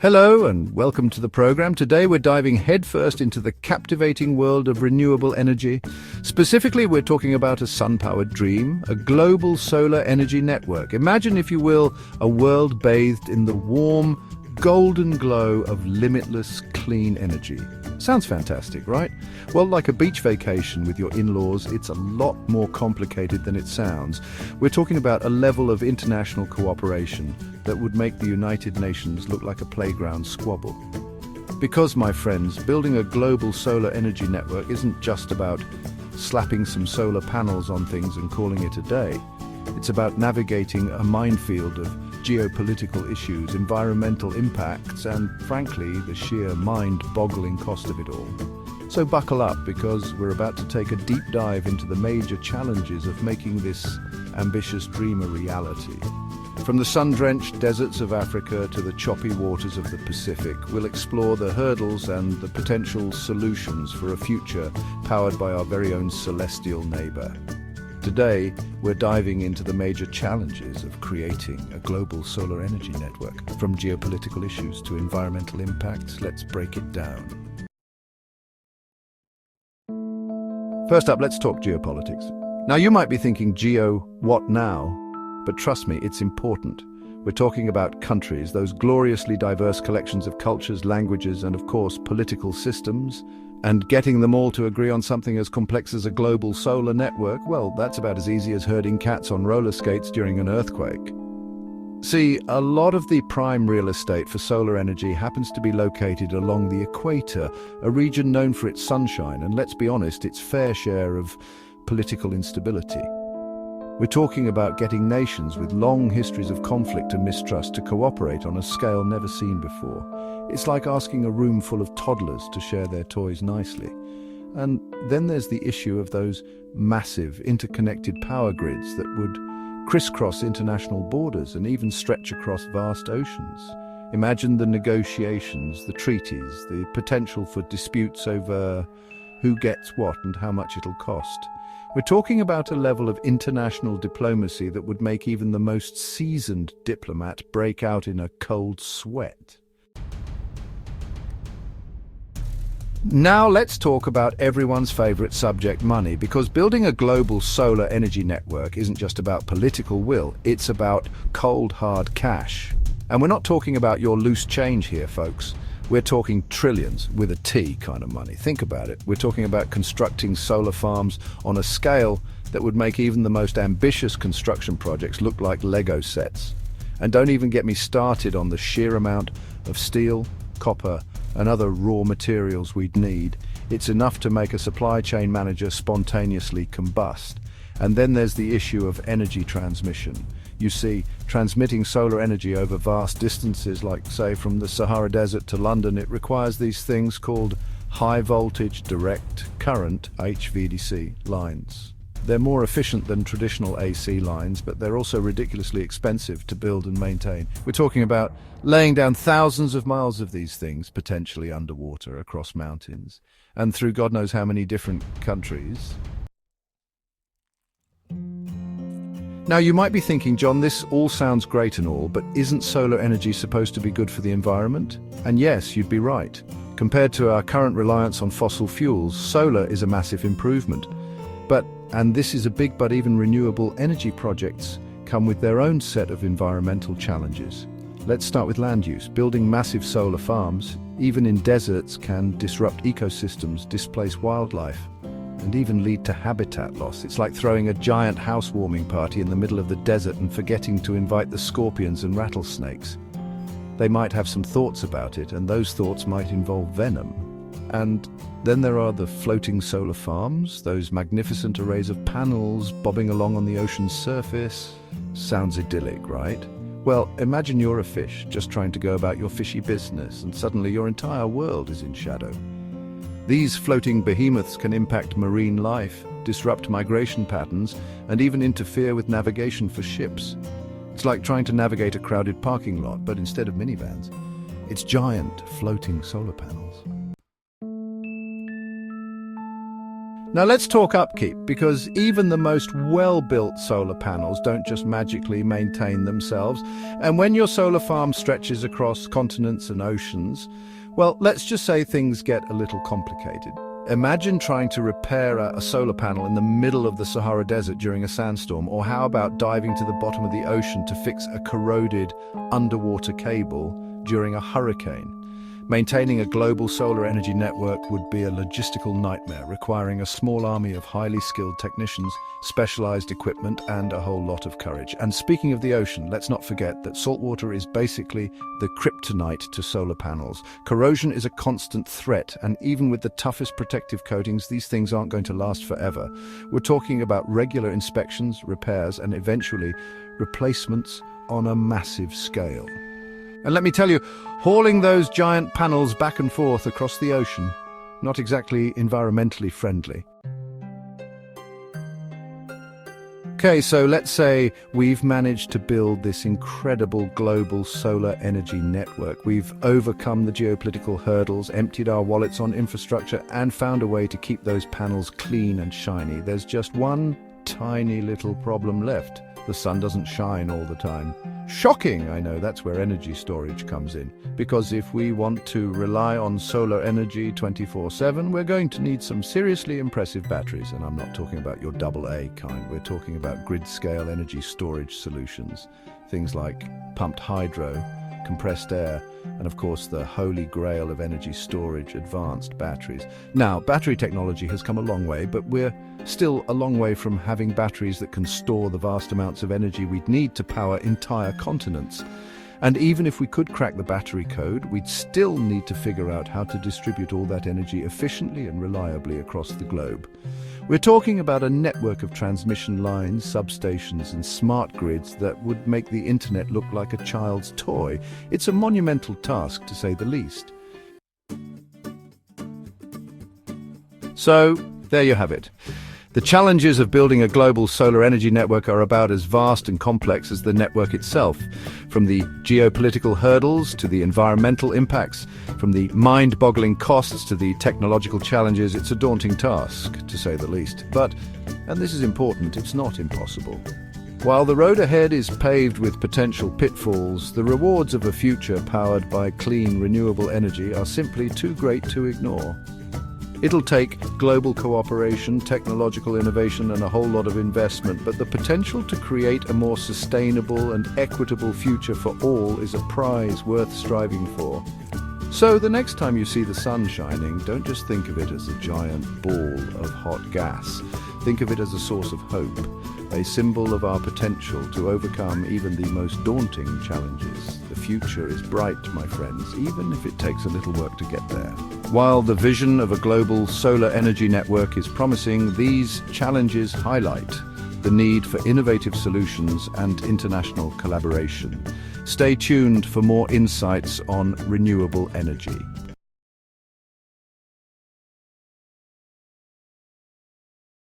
Hello and welcome to the program. Today we're diving headfirst into the captivating world of renewable energy. Specifically, we're talking about a sun-powered dream, a global solar energy network. Imagine, if you will, a world bathed in the warm, golden glow of limitless clean energy. Sounds fantastic, right? Well, like a beach vacation with your in-laws, it's a lot more complicated than it sounds. We're talking about a level of international cooperation that would make the United Nations look like a playground squabble. Because, my friends, building a global solar energy network isn't just about slapping some solar panels on things and calling it a day. It's about navigating a minefield of geopolitical issues, environmental impacts, and, frankly, the sheer mind-boggling cost of it all. So buckle up, because we're about to take a deep dive into the major challenges of making this ambitious dream a reality. From the sun-drenched deserts of Africa to the choppy waters of the Pacific, we'll explore the hurdles and the potential solutions for a future powered by our very own celestial neighbor. Today, we're diving into the major challenges of creating a global solar energy network. From geopolitical issues to environmental impacts, let's break it down. First up, let's talk geopolitics. Now, you might be thinking, what now? But trust me, it's important. We're talking about countries, those gloriously diverse collections of cultures, languages, and of course, political systems. And getting them all to agree on something as complex as a global solar network, well, that's about as easy as herding cats on roller skates during an earthquake. See, a lot of the prime real estate for solar energy happens to be located along the equator, a region known for its sunshine, and let's be honest, its fair share of political instability. We're talking about getting nations with long histories of conflict and mistrust to cooperate on a scale never seen before. It's like asking a room full of toddlers to share their toys nicely. And then there's the issue of those massive interconnected power grids that would crisscross international borders and even stretch across vast oceans. Imagine the negotiations, the treaties, the potential for disputes over who gets what and how much it'll cost. We're talking about a level of international diplomacy that would make even the most seasoned diplomat break out in a cold sweat. Now let's talk about everyone's favorite subject, money, because building a global solar energy network isn't just about political will, it's about cold, hard cash. And we're not talking about your loose change here, folks. We're talking trillions, with a T kind of money. Think about it. We're talking about constructing solar farms on a scale that would make even the most ambitious construction projects look like Lego sets. And don't even get me started on the sheer amount of steel, copper, and other raw materials we'd need. It's enough to make a supply chain manager spontaneously combust. And then there's the issue of energy transmission. You see, transmitting solar energy over vast distances, like, say, from the Sahara Desert to London, it requires these things called high-voltage direct current HVDC lines. They're more efficient than traditional AC lines, but they're also ridiculously expensive to build and maintain. We're talking about laying down thousands of miles of these things, potentially underwater, across mountains, and through God knows how many different countries. Now, you might be thinking, John, this all sounds great and all, but isn't solar energy supposed to be good for the environment? And yes, you'd be right. Compared to our current reliance on fossil fuels, solar is a massive improvement. But, and this is a big but, even renewable energy projects come with their own set of environmental challenges. Let's start with land use. Building massive solar farms, even in deserts, can disrupt ecosystems, displace wildlife, and even lead to habitat loss. It's like throwing a giant housewarming party in the middle of the desert and forgetting to invite the scorpions and rattlesnakes. They might have some thoughts about it, and those thoughts might involve venom. And then there are the floating solar farms, those magnificent arrays of panels bobbing along on the ocean's surface. Sounds idyllic, right? Well, imagine you're a fish just trying to go about your fishy business, and suddenly your entire world is in shadow. These floating behemoths can impact marine life, disrupt migration patterns, and even interfere with navigation for ships. It's like trying to navigate a crowded parking lot, but instead of minivans, it's giant floating solar panels. Now let's talk upkeep, because even the most well-built solar panels don't just magically maintain themselves. And when your solar farm stretches across continents and oceans, well, let's just say things get a little complicated. Imagine trying to repair a solar panel in the middle of the Sahara Desert during a sandstorm, or how about diving to the bottom of the ocean to fix a corroded underwater cable during a hurricane? Maintaining a global solar energy network would be a logistical nightmare, requiring a small army of highly skilled technicians, specialized equipment, and a whole lot of courage. And speaking of the ocean, let's not forget that saltwater is basically the kryptonite to solar panels. Corrosion is a constant threat, and even with the toughest protective coatings, these things aren't going to last forever. We're talking about regular inspections, repairs, and eventually replacements on a massive scale. And let me tell you, hauling those giant panels back and forth across the ocean, not exactly environmentally friendly. Okay, so let's say we've managed to build this incredible global solar energy network. We've overcome the geopolitical hurdles, emptied our wallets on infrastructure, and found a way to keep those panels clean and shiny. There's just one tiny little problem left. The sun doesn't shine all the time. Shocking, I know. That's where energy storage comes in. Because if we want to rely on solar energy 24/7, we're going to need some seriously impressive batteries. And I'm not talking about your AA kind. We're talking about grid-scale energy storage solutions. Things like pumped hydro, compressed air, and of course the holy grail of energy storage, advanced batteries. Now, battery technology has come a long way, but we're still a long way from having batteries that can store the vast amounts of energy we'd need to power entire continents. And even if we could crack the battery code, we'd still need to figure out how to distribute all that energy efficiently and reliably across the globe. We're talking about a network of transmission lines, substations, and smart grids that would make the internet look like a child's toy. It's a monumental task, to say the least. So, there you have it. The challenges of building a global solar energy network are about as vast and complex as the network itself. From the geopolitical hurdles to the environmental impacts, from the mind-boggling costs to the technological challenges, it's a daunting task, to say the least. But, and this is important, it's not impossible. While the road ahead is paved with potential pitfalls, the rewards of a future powered by clean, renewable energy are simply too great to ignore. It'll take global cooperation, technological innovation, and a whole lot of investment, but the potential to create a more sustainable and equitable future for all is a prize worth striving for. So the next time you see the sun shining, don't just think of it as a giant ball of hot gas. Think of it as a source of hope, a symbol of our potential to overcome even the most daunting challenges. The future is bright, my friends, even if it takes a little work to get there. While the vision of a global solar energy network is promising, these challenges highlight the need for innovative solutions and international collaboration. Stay tuned for more insights on renewable energy.